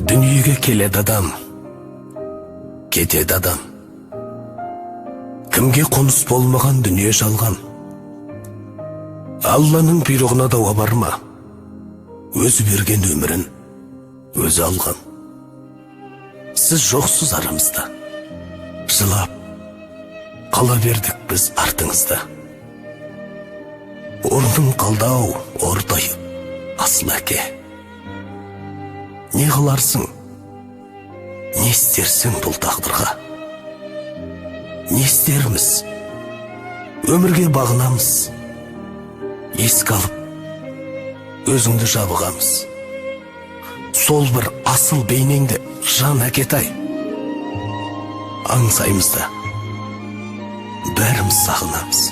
Дүниеге келеді адам, кетеді адам. Кімге қоныс болмаған дүние жалған. Алланың бұйрығына дауа барма, өзі берген өмірін өзі алған. Сіз жоқсыз арамызда, жылап қала бердік біз артыңызда. Орның қалдау, ортайып, асыл әке. Не қыларсың, не істерсің бұл тағдырға? Не істерміз, өмірге бағынамыз, еске алып, өзіңді жабығамыз. Сол бір асыл бейнеңді жан әкетай, аңсаймыз да, бәріміз сағынамыз.